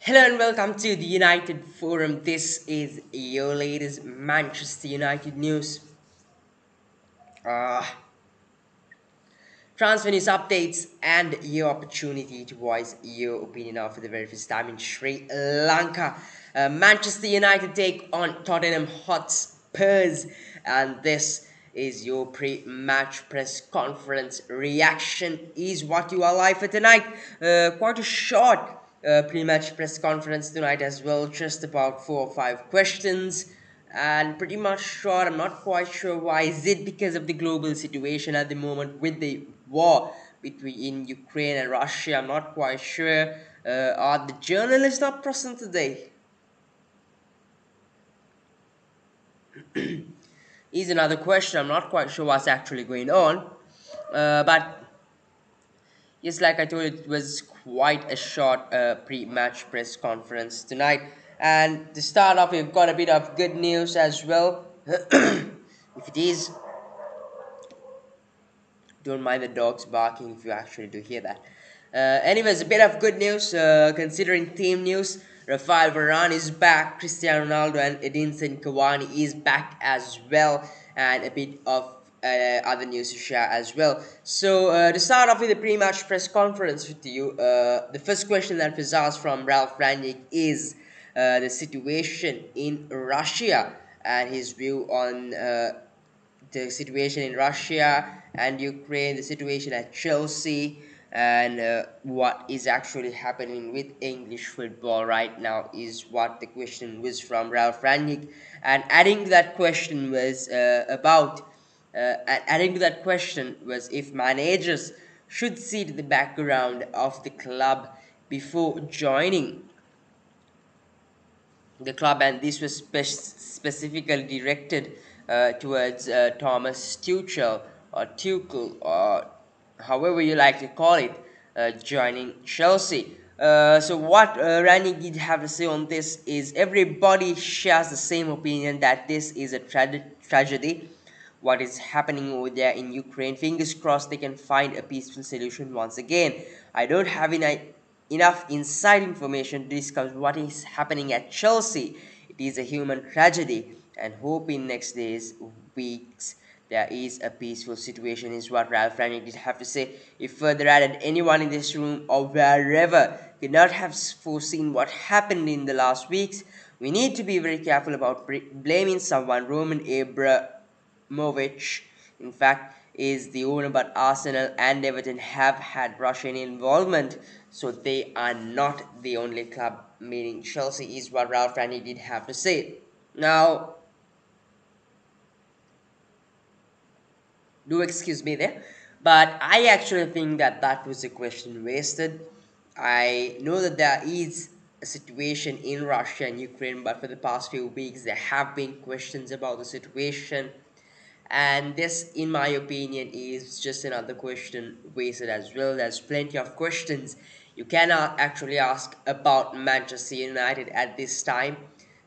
Hello and welcome to the United Forum. This is your latest Manchester United news. Uh, Transfer news updates and your opportunity to voice your opinion of for the very first time in Sri Lanka. Manchester United take on Tottenham Hotspurs, and this is your pre-match press conference reaction. Is what you are live for tonight. Quite a short pre-match press conference tonight as well. Just about 4 or 5 questions and pretty much short. I'm not quite sure why. Is it because of the global situation at the moment with the war between Ukraine and Russia? I'm not quite sure. Are the journalists not present today? Is another question. I'm not quite sure what's actually going on. But yes, like I told you, it was quite a short pre-match press conference tonight. And to start off, we've got a bit of good news as well. If it is, don't mind the dogs barking if you actually do hear that. Anyways, a bit of good news considering team news. Rafael Varane is back, Cristiano Ronaldo and Edinson Cavani is back as well, and a bit of other news to share as well. So to start off with the pre-match press conference with you, the first question that was asked from Ralph Rangnick is the situation in Russia and his view on the situation in Russia and Ukraine, the situation at Chelsea, and what is actually happening with English football right now is what the question was from Ralph Rangnick. And adding to that question was if managers should see to the background of the club before joining the club, and this was specifically directed towards Thomas Tuchel, or however you like to call it, joining Chelsea. So what Rani did have to say on this is everybody shares the same opinion that this is a tragedy. What is happening over there in Ukraine. Fingers crossed they can find a peaceful solution once again. I don't have enough inside information to discuss what is happening at Chelsea. It is a human tragedy, and hope in next days, weeks, there is a peaceful situation, is what Ralph Rangnick did have to say. If further added, anyone in this room or wherever could not have foreseen what happened in the last weeks. We need to be very careful about blaming someone. Roman Abramovich, in fact, is the owner, but Arsenal and Everton have had Russian involvement, so they are not the only club, meaning Chelsea, is what Ralph Rangnick did have to say. Now, do excuse me there, but I actually think that that was a question wasted. I know that there is a situation in Russia and Ukraine, but for the past few weeks there have been questions about the situation, and this, in my opinion, is just another question wasted as well. There's plenty of questions you cannot actually ask about Manchester United at this time,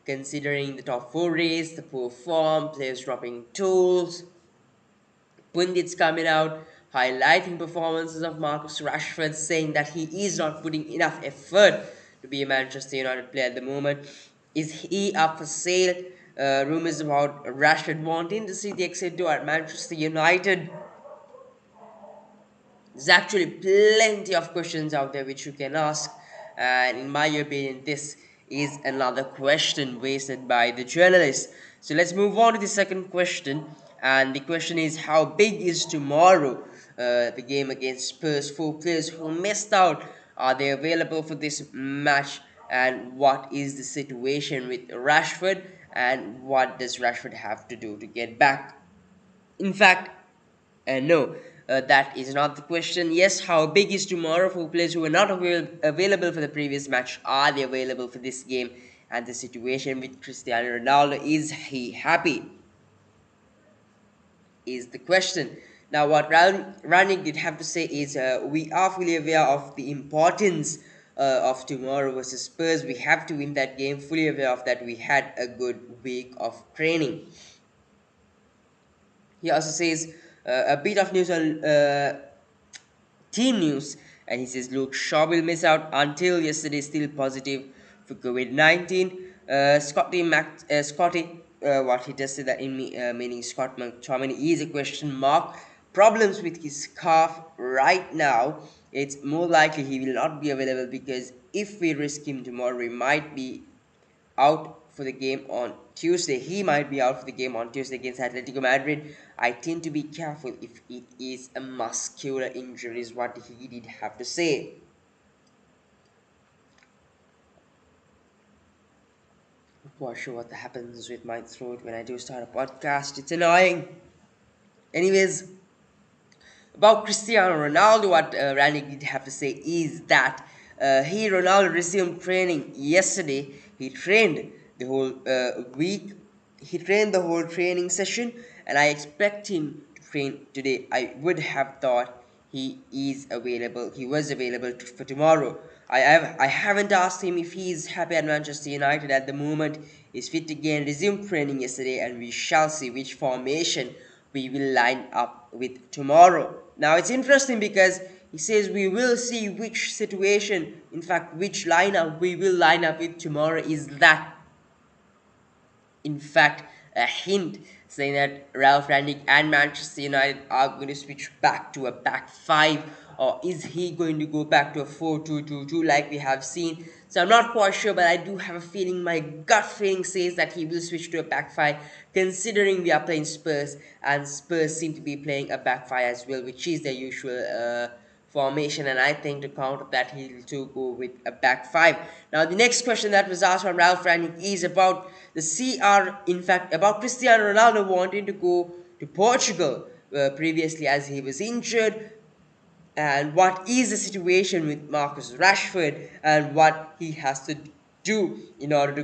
considering the top 4 race, the poor form, players dropping tools, pundits coming out highlighting performances of Marcus Rashford, saying that he is not putting enough effort to be a Manchester United player at the moment. Is he up for sale? Rumors about Rashford wanting to see the exit door at Manchester United. There's actually plenty of questions out there which you can ask, and in my opinion, this is another question wasted by the journalist. So let's move on to the second question, and the question is, how big is tomorrow? The game against Spurs. 4 players who missed out, are they available for this match? And what is the situation with Rashford? And what does Rashford have to do to get back? In fact, no, that is not the question. Yes, how big is tomorrow? For players who were not available for the previous match, are they available for this game? And the situation with Cristiano Ronaldo, is he happy? Is the question. Now, what Rangnick did have to say is, we are fully aware of the importance of tomorrow versus Spurs. We have to win that game. Fully aware of that. We had a good week of training. He also says a bit of news on team news, and he says Luke Shaw will miss out until yesterday, still positive for COVID-19. Scotty, what he tested that in meaning Scott McTominay is a question mark. Problems with his calf right now. It's more likely he will not be available because if we risk him tomorrow, he might be out for the game on Tuesday. He might be out for the game on Tuesday against Atletico Madrid. I tend to be careful if it is a muscular injury, is what he did have to say. Not quite sure what happens with my throat when I do start a podcast. It's annoying. Anyways, about Cristiano Ronaldo, what Rannick did have to say is that Ronaldo resumed training yesterday. He trained the whole week. He trained the whole training session, and I expect him to train today. I would have thought he is available. He was available for tomorrow. I haven't asked him if he is happy at Manchester United at the moment. He's fit again. Resumed training yesterday, and we shall see which formation we will line up with tomorrow. Now it's interesting because he says we will see which situation, in fact, which lineup we will line up with tomorrow. Is that, in fact, a hint saying that Ralph Rangnick and Manchester United are going to switch back to a back five, or is he going to go back to a 4-2-2-2 like we have seen? So I'm not quite sure, but I do have a feeling, my gut feeling says that he will switch to a back five, considering we are playing Spurs, and Spurs seem to be playing a back five as well, which is their usual formation, and I think to counter that he'll too go with a back five. Now the next question that was asked from Ralph Rangnick is about the in fact about Cristiano Ronaldo wanting to go to Portugal previously as he was injured, and what is the situation with Marcus Rashford and what he has to do in order to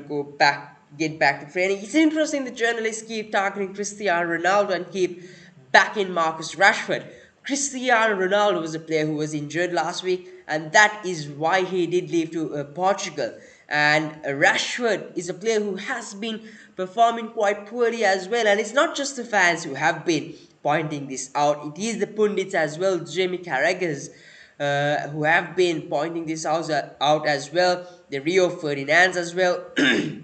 get back to training. It's interesting the journalists keep targeting Cristiano Ronaldo and keep backing Marcus Rashford. Cristiano Ronaldo was a player who was injured last week, and that is why he did leave to Portugal. And Rashford is a player who has been performing quite poorly as well, and it's not just the fans who have been pointing this out. It is the pundits as well, Jamie Carragher's, who have been pointing this out as well. The Rio Ferdinands as well, who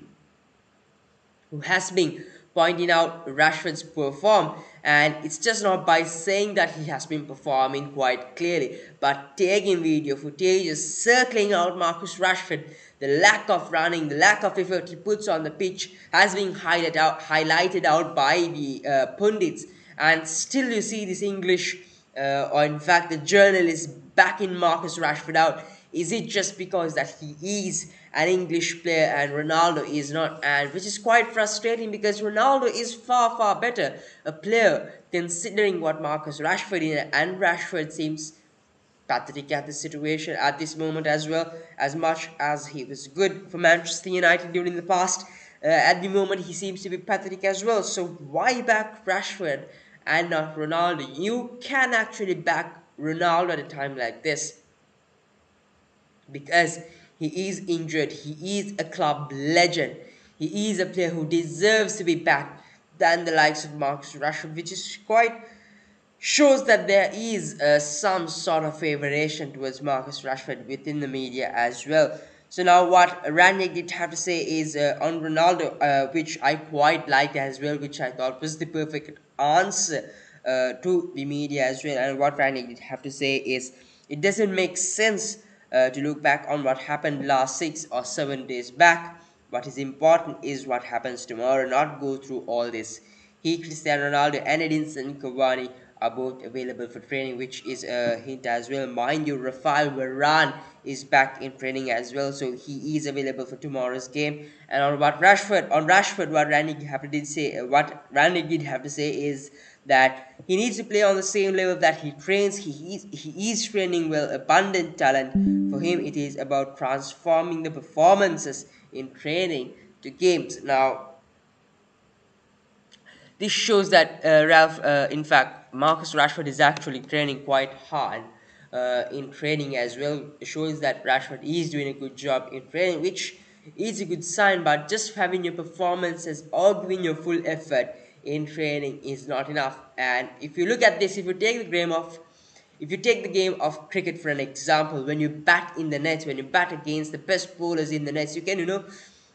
has been pointing out Rashford's poor form. And it's just not by saying that he has been performing quite clearly, but taking video footage, circling out Marcus Rashford. The lack of running, the lack of effort he puts on the pitch has been highlighted out by the pundits. And still you see this English, or in fact the journalists backing Marcus Rashford out. Is it just because that he is an English player and Ronaldo is not? And which is quite frustrating because Ronaldo is far better a player considering what Marcus Rashford is, and Rashford seems pathetic at this situation at this moment as well. As much as he was good for Manchester United during the past, at the moment he seems to be pathetic as well. So why back Rashford and not Ronaldo? You can actually back Ronaldo at a time like this because he is injured. He is a club legend. He is a player who deserves to be backed than the likes of Marcus Rashford, which is quite shows that there is some sort of favoration towards Marcus Rashford within the media as well. So now what Rangnick did have to say is on Ronaldo, which I quite liked as well, which I thought was the perfect answer to the media as well. And what Rangnick did have to say is it doesn't make sense to look back on what happened last 6 or 7 days back. What is important is what happens tomorrow, not go through all this. Cristiano Ronaldo, and Edinson Cavani are both available for training, which is a hint as well. Mind you, Rafael Varane is back in training as well, so he is available for tomorrow's game. And on Rashford, what Rannick did have to say is that he needs to play on the same level that he trains. He is training well, abundant talent. For him, it is about transforming the performances in training to games. Now, this shows that in fact, Marcus Rashford is actually training quite hard in training as well. It shows that Rashford is doing a good job in training, which is a good sign, but just having your performances or giving your full effort in training is not enough. And if you look at this, if you take the If you take the game of cricket for an example, when you bat in the nets, when you bat against the best bowlers in the nets, you can,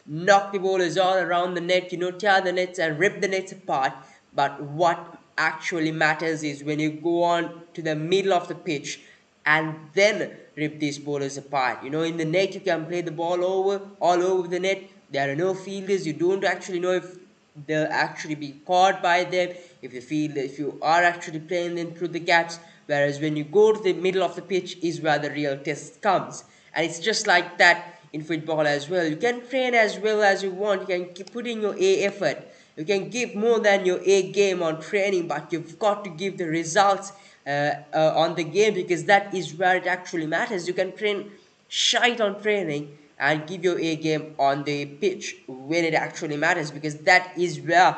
knock the bowlers all around the net, tear the nets and rip the nets apart. But what actually matters is when you go on to the middle of the pitch and then rip these bowlers apart. In the net, you can play the ball all over the net. There are no fielders. You don't actually know if they'll actually be caught by them, if you are actually playing them through the gaps. Whereas when you go to the middle of the pitch is where the real test comes. And it's just like that in football as well. You can train as well as you want. You can keep putting your A effort. You can give more than your A game on training, but you've got to give the results on the game, because that is where it actually matters. You can train shite on training and give your A game on the pitch when it actually matters, because that is where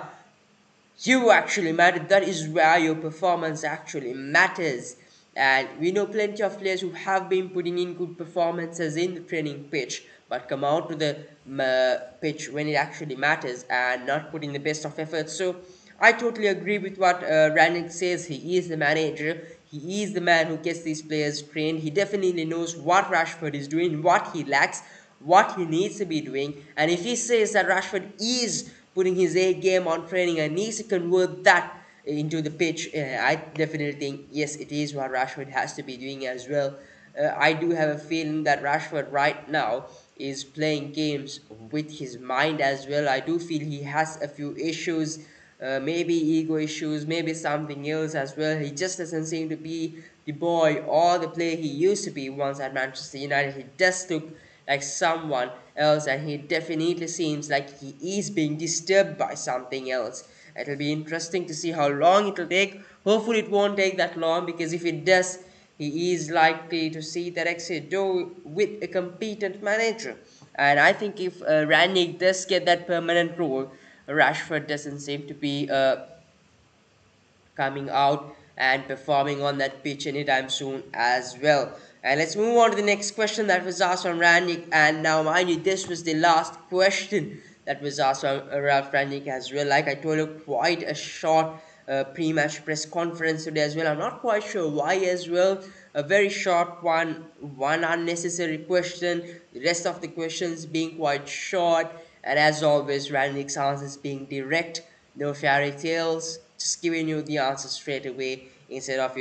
you actually matter. That is where your performance actually matters. And we know plenty of players who have been putting in good performances in the training pitch, but come out to the pitch when it actually matters and not putting the best of efforts. So I totally agree with what Rannick says. He is the manager. He is the man who gets these players trained. He definitely knows what Rashford is doing, what he lacks, what he needs to be doing. And if he says that Rashford is putting his A game on training and needs to convert that into the pitch, I definitely think yes, it is what Rashford has to be doing as well. I do have a feeling that Rashford right now is playing games with his mind as well. I do feel he has a few issues, maybe ego issues, maybe something else as well. He just doesn't seem to be the boy or the player he used to be once at Manchester United. He just look like someone else, and he definitely seems like he is being disturbed by something else. It'll be interesting to see how long it'll take. Hopefully it won't take that long, because if it does, he is likely to see that exit door with a competent manager. And I think if Rannick does get that permanent role, Rashford doesn't seem to be coming out and performing on that pitch anytime soon as well. And let's move on to the next question that was asked from Rannick. And now, mind you, this was the last question that was asked from Ralph Rannick as well. Like I told you, quite a short pre-match press conference today as well. I'm not quite sure why as well. A very short one unnecessary question. The rest of the questions being quite short, and as always, Rannick's answers being direct, no fairy tales, just giving you the answer straight away instead of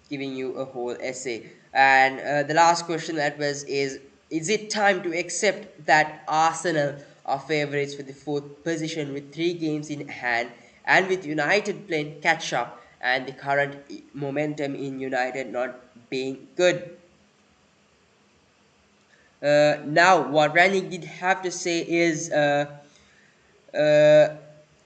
giving you a whole essay. And the last question that was is it time to accept that Arsenal are favourites for the fourth position with 3 games in hand, and with United playing catch up and the current momentum in United not being good? Now, what Rannick did have to say is,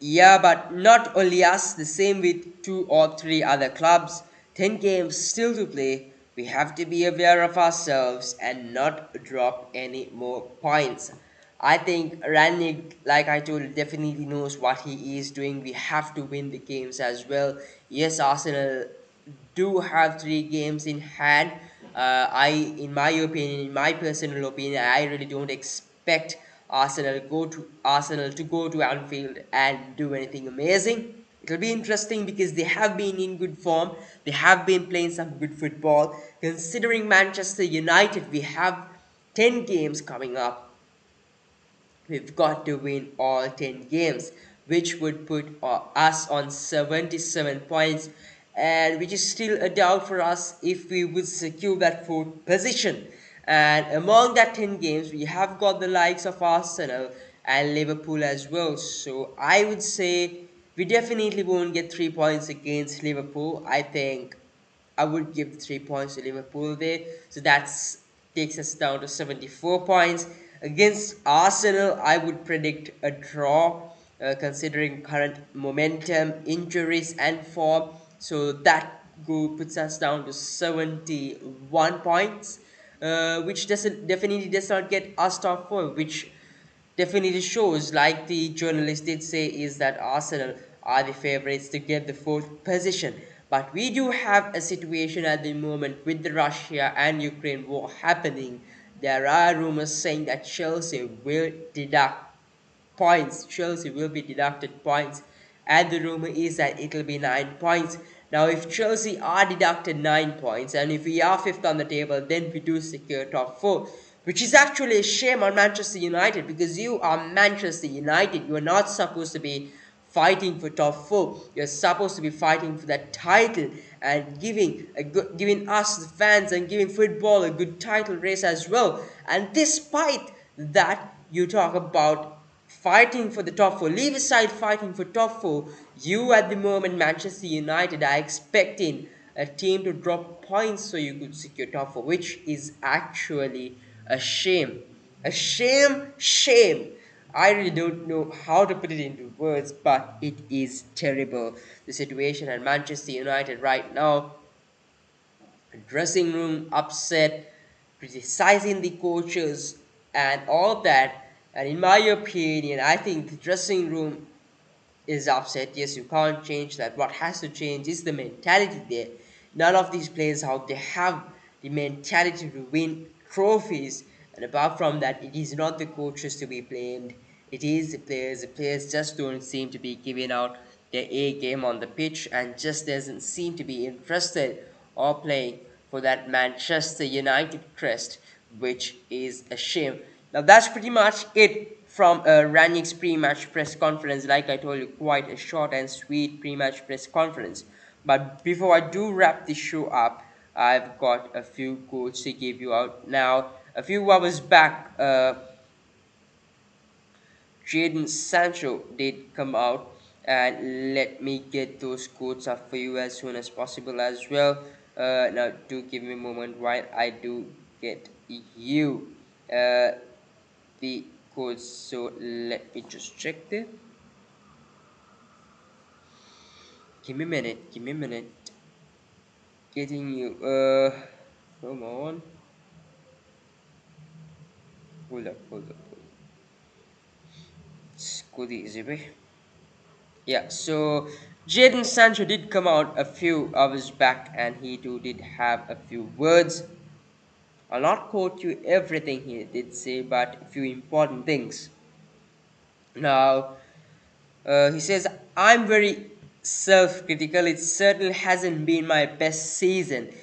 yeah, but not only us, the same with 2 or 3 other clubs. 10 games still to play. We have to be aware of ourselves and not drop any more points. I think Rannick, like I told you, definitely knows what he is doing. We have to win the games as well. Yes, Arsenal do have 3 games in hand. In my opinion, in my personal opinion, I really don't expect Arsenal to go to Anfield and do anything amazing. It'll be interesting because they have been in good form. They have been playing some good football. Considering Manchester United, we have 10 games coming up. We've got to win all 10 games, which would put us on 77 points, and which is still a doubt for us if we would secure that fourth position. And among that 10 games, we have got the likes of Arsenal and Liverpool as well. So I would say we definitely won't get 3 points against Liverpool. I think I would give 3 points to Liverpool there. So that takes us down to 74 points. Against Arsenal, I would predict a draw, considering current momentum, injuries, and form. So that puts us down to 71 points, which definitely does not get us top 4, which definitely shows, like the journalist did say, is that Arsenal are the favourites to get the fourth position. But we do have a situation at the moment with the Russia and Ukraine war happening. There are rumors saying that Chelsea will deduct points. Chelsea will be deducted points, and the rumor is that it will be 9 points. Now, if Chelsea are deducted 9 points and if we are fifth on the table, then we do secure top 4, which is actually a shame on Manchester United, because you are Manchester United. You are not supposed to be fighting for top 4. You're supposed to be fighting for that title and giving us the fans and giving football a good title race as well. And despite that, you talk about fighting for the top 4. Leave aside fighting for top 4. You at the moment, Manchester United, are expecting a team to drop points so you could secure top 4, which is actually a shame. A shame, shame. I really don't know how to put it into words, but it is terrible. The situation at Manchester United right now, dressing room upset, criticizing the coaches, and all that. And in my opinion, I think the dressing room is upset. Yes, you can't change that. What has to change is the mentality there. None of these players out there have the mentality to win trophies. And apart from that, it is not the coaches to be blamed. It is the players. The players just don't seem to be giving out their A game on the pitch and just doesn't seem to be interested or playing for that Manchester United crest, which is a shame. Now that's pretty much it from Rangnick's pre-match press conference. Like I told you, quite a short and sweet pre-match press conference. But before I do wrap this show up, I've got a few quotes to give you out now. A few hours back, Jadon Sancho did come out, and let me get those quotes up for you as soon as possible as well. Now, do give me a moment while I do get you the quotes. So let me just check there. Give me a minute. Give me a minute. Getting you. Come on. Hold up. Hold up. Hold up. Let's go the easy way. Yeah, so Jadon Sancho did come out a few hours back and he too did have a few words. I'll not quote you everything he did say, but a few important things. Now, he says, I'm very self critical. It certainly hasn't been my best season,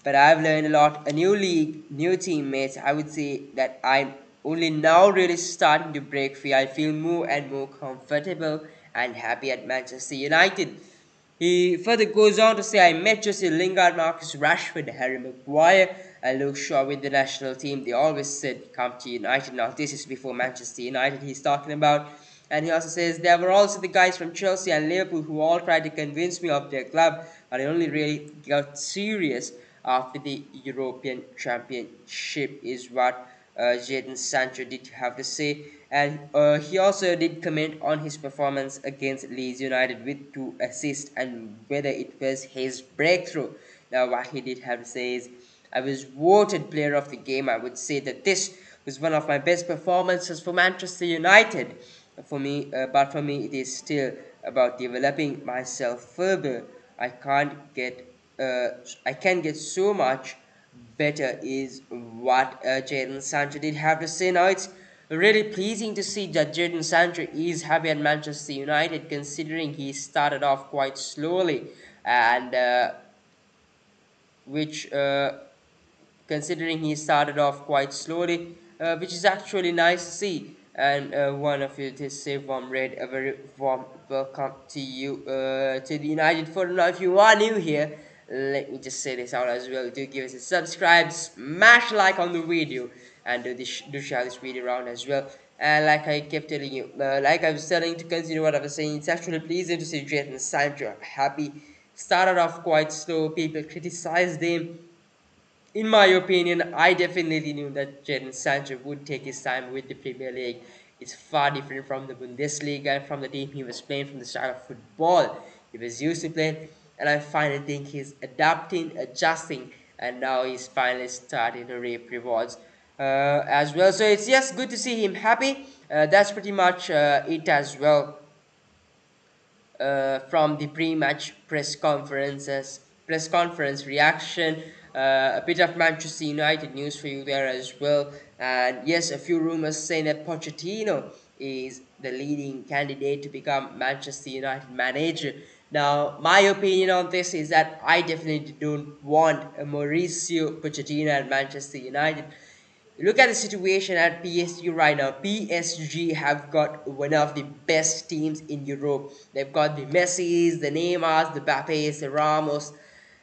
but I've learned a lot. A new league, new teammates. I would say that I'm only now really starting to break free. I feel more and more comfortable and happy at Manchester United. He further goes on to say, I met Jesse Lingard, Marcus Rashford, Harry Maguire, and Luke Shaw with the national team. They always said, come to United. Now, this is before Manchester United he's talking about. And he also says, there were also the guys from Chelsea and Liverpool who all tried to convince me of their club, but I only really got serious after the European Championship, is what Jadon Sancho did have to say. And he also did comment on his performance against Leeds United with 2 assists and whether it was his breakthrough. Now, what he did have to say is, I was voted player of the game. I would say that this was one of my best performances for Manchester United. But for me, it is still about developing myself further. I can get so much better, is what Jadon Sancho did have to say. Now, it's really pleasing to see that Jadon Sancho is happy at Manchester United, considering he started off quite slowly, and which considering he started off quite slowly, which is actually nice to see. And one of you to say, warm red, a very warm welcome to you to the United Forum. Now, if you are new here, let me just say this out as well. Do give us a subscribe, smash like on the video, and do share this video around as well. And like I kept telling you, like I was telling, to continue what I was saying, it's actually pleasing to see Jadon Sancho happy. Started off quite slow, people criticized him. In my opinion, I definitely knew that Jadon Sancho would take his time with the Premier League. It's far different from the Bundesliga and from the team he was playing, from the style of football he was used to playing. And I finally think he's adapting, adjusting, and now he's finally starting to reap rewards as well. So it's just good to see him happy. That's pretty much it as well from the pre-match press conference reaction. A bit of Manchester United news for you there as well. And yes, a few rumors saying that Pochettino is the leading candidate to become Manchester United manager. Now, my opinion on this is that I definitely don't want a Mauricio Pochettino at Manchester United. Look at the situation at PSG right now. PSG have got one of the best teams in Europe. They've got the Messis, the Neymars, the Mbappes, the Ramos,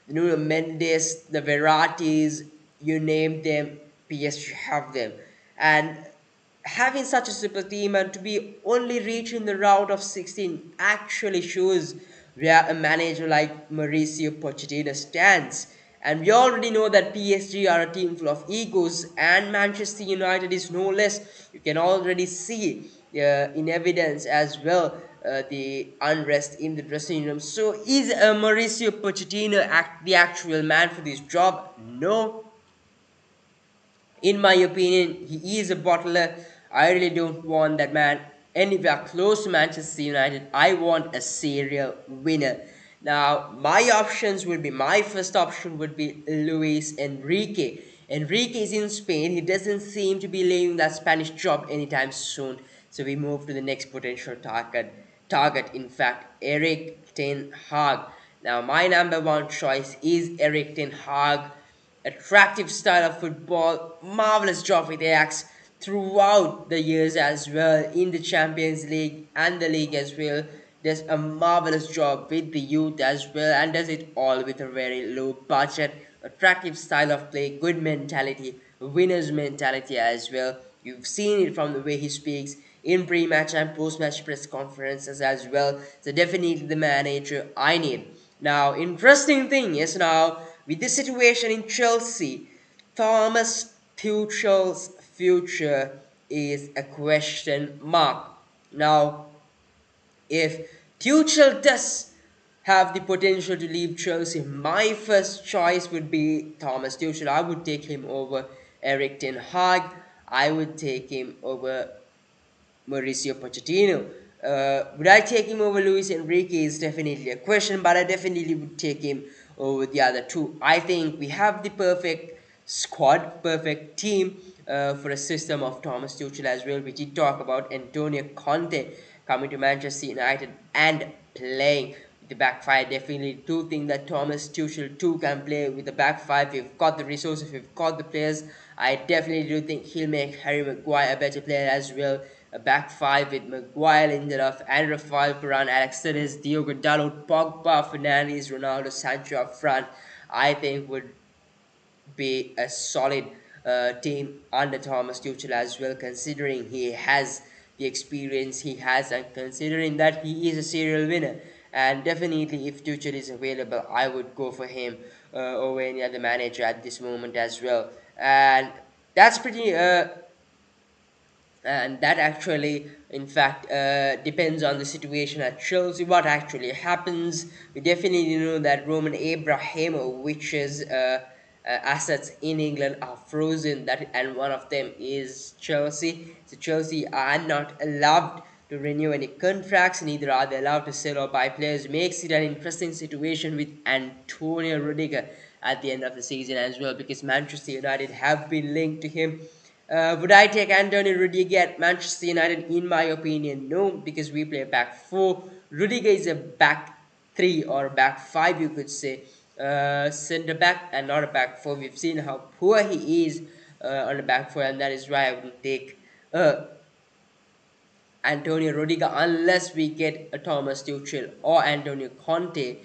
the Nuno Mendes, the Verrattis, you name them, PSG have them. And having such a super team and to be only reaching the round of 16 actually shows where a manager like Mauricio Pochettino stands. And we already know that PSG are a team full of egos, and Manchester United is no less. You can already see in evidence as well the unrest in the dressing room. So, is Mauricio Pochettino the actual man for this job? No, in my opinion, he is a bottler. I really don't want that man anywhere close to Manchester United. I want a serial winner. Now, my first option would be Luis Enrique. Enrique is in Spain. He doesn't seem to be leaving that Spanish job anytime soon. So we move to the next potential target, in fact, Eric Ten Hag. Now, my number one choice is Eric Ten Hag. Attractive style of football, marvelous job with Ajax throughout the years as well in the Champions League and the league as well. Does a marvelous job with the youth as well, and does it all with a very low budget. Attractive style of play, good mentality, winner's mentality as well. You've seen it from the way he speaks in pre-match and post-match press conferences as well. So definitely the manager I need. Now, interesting thing is now with this situation in Chelsea, Thomas Tuchel's future is a question mark. Now, if Tuchel does have the potential to leave Chelsea, my first choice would be Thomas Tuchel. I would take him over Eric Ten Hag. I would take him over Mauricio Pochettino. Would I take him over Luis Enrique is definitely a question, but I definitely would take him over the other two. I think we have the perfect squad, perfect team for a system of Thomas Tuchel as well. We did talk about Antonio Conte coming to Manchester United and playing with the back five. Definitely do think that Thomas Tuchel too can play with the back five. We've got the resources, we've got the players. I definitely do think he'll make Harry Maguire a better player as well. A back five with Maguire, Lindelof, and Rafael Varane, Alex Telles, Diogo Dalot, Pogba, Fernandes, Ronaldo, Sancho up front, I think would be a solid team under Thomas Tuchel as well, considering he has the experience he has and considering that he is a serial winner. And definitely, if Tuchel is available, I would go for him over any other manager at this moment as well. And that's pretty and that actually in fact depends on the situation at Chelsea what actually happens. We definitely know that Roman Abramovich's assets in England are frozen, that and one of them is Chelsea. So Chelsea are not allowed to renew any contracts, neither are they allowed to sell or buy players. Makes it an interesting situation with Antonio Rudiger at the end of the season as well, because Manchester United have been linked to him. Would I take Antonio Rudiger at Manchester United? In my opinion, no, because we play back four. Rudiger is a back three or back five, you could say. Centre back and not a back four. We've seen how poor he is on the back four, and that is why I would take Antonio Rudiger unless we get a Thomas Tuchel or Antonio Conte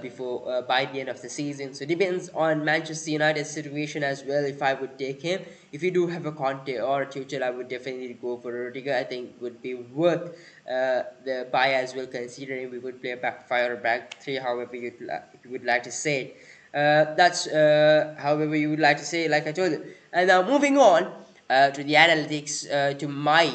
before by the end of the season. So it depends on Manchester United's situation as well if I would take him. If you do have a Conte or a Tuchel, I would definitely go for Rudiger. I think would be worth the buy as well, considering we would play a back five or back three, however you would like to say it. That's however you would like to say it, like I told you. And now moving on to the analytics, to my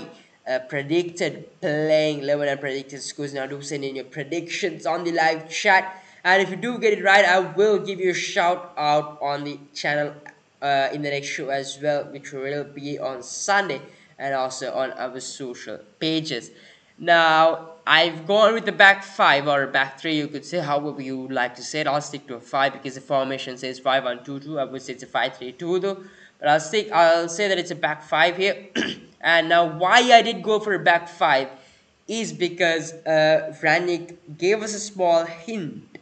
predicted playing 11 and predicted scores. Now do send in your predictions on the live chat, and if you do get it right, I will give you a shout out on the channel in the next show as well, which will be on Sunday and also on our social pages. Now I've gone with the back five or back three, you could say, however you would like to say it. I'll stick to a five because the formation says 5-1-2-2. I would say it's a 5-3-2 though, but I'll say that it's a back five here. And now why I did go for a back five is because Rangnick gave us a small hint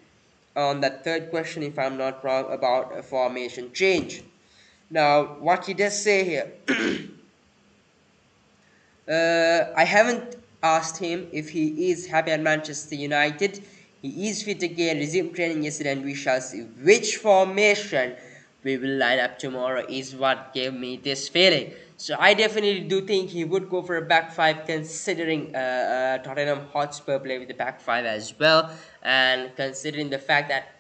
on that third question, if I'm not wrong, about a formation change. Now, what he does say here, I haven't asked him if he is happy at Manchester United. He is fit again, resumed training yesterday, and we shall see which formation we will line up tomorrow is what gave me this feeling. So I definitely do think he would go for a back five, considering Tottenham Hotspur play with the back five as well, and considering the fact that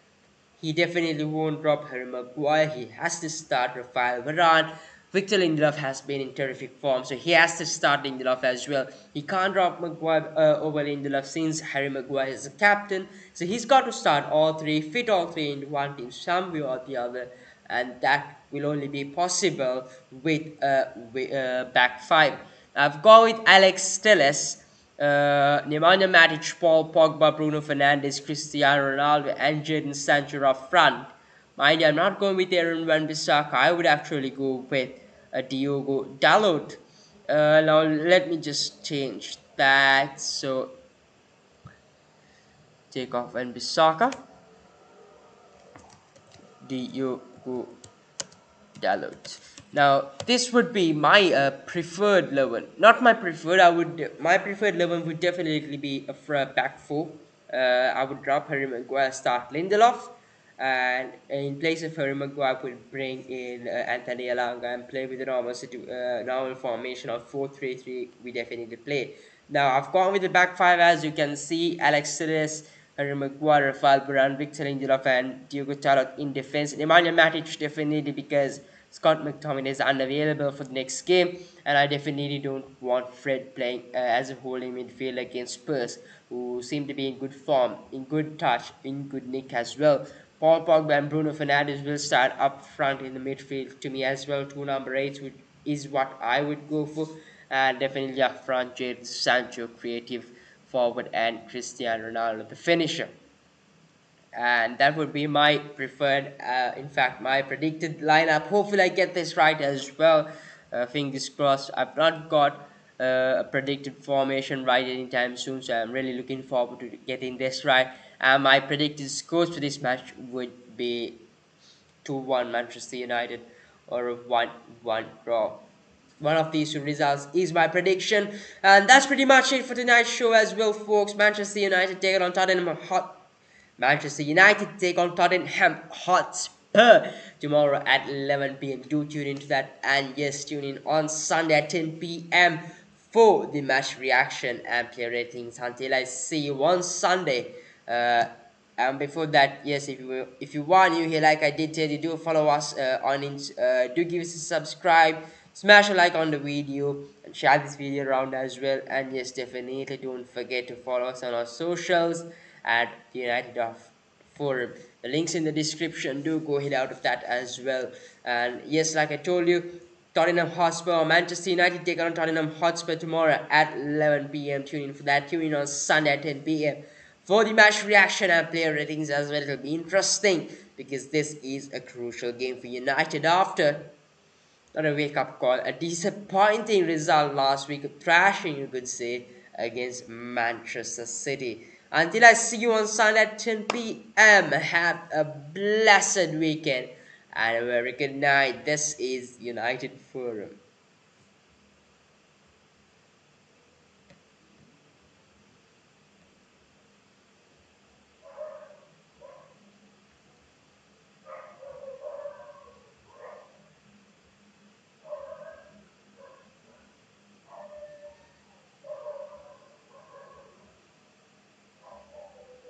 he definitely won't drop Harry Maguire. He has to start Rafael Varane. Victor Lindelof has been in terrific form, so he has to start Lindelof as well. He can't drop Maguire over Lindelof since Harry Maguire is the captain. So he's got to start all three, fit all three into one team some way or the other, and that will only be possible with a back five. I've gone with Alex Telles, Nemanja Matic, Paul Pogba, Bruno Fernandes, Cristiano Ronaldo, and Jadon Sancho up front. Mind you, I'm not going with Aaron Wan-Bissaka. I would actually go with Diogo Dalot. Now let me just change that. So take off Wan-Bissaka. Diogo Dalot. Now this would be my preferred 11. Not my preferred. My preferred 11 would definitely be a back four. I would drop Harry Maguire, start Lindelof, and in place of Harry Maguire, I would bring in Anthony Elanga and play with the normal formation of 4-3-3. We definitely play. Now I've gone with the back five, as you can see: Alex Telles, Harry Maguire, Rafael Varane, Victor Lindelof, and Diogo Dalot in defense. Nemanja Matic definitely, because Scott McTominay is unavailable for the next game, and I definitely don't want Fred playing as a holding midfield against Spurs, who seem to be in good form, in good touch, in good nick as well. Paul Pogba and Bruno Fernandes will start up front in the midfield to me as well. Two number 8s is what I would go for, and definitely up front, Jadon Sancho, creative forward, and Cristiano Ronaldo, the finisher. And that would be my preferred, in fact my predicted lineup. Hopefully I get this right as well. Fingers crossed. I've not got a predicted formation right anytime soon, so I'm really looking forward to getting this right. And my predicted scores for this match would be 2-1 Manchester United, or a 1-1 draw. One of these two results is my prediction. And that's pretty much it for tonight's show as well, folks. Manchester United take on Tottenham Hotspur tomorrow at 11 p.m. Do tune into that, and yes, tune in on Sunday at 10 p.m. for the match reaction and player ratings. Until I see you on Sunday. And before that, yes, if you want new here, like I did tell you, do follow us do give us a subscribe, smash a like on the video, and share this video around as well. And yes, definitely don't forget to follow us on our socials at the United of Forum. The links in the description. Do go ahead out of that as well. And yes, like I told you, Tottenham Hotspur or Manchester United take on Tottenham Hotspur tomorrow at 11 p.m. Tune in for that. Tune in on Sunday at 10 p.m. for the match reaction and player ratings as well. It'll be interesting because this is a crucial game for United after not a wake-up call, a disappointing result last week, a thrashing you could say, against Manchester City. Until I see you on Sunday at 10 p.m. have a blessed weekend and a very good night. This is United Forum.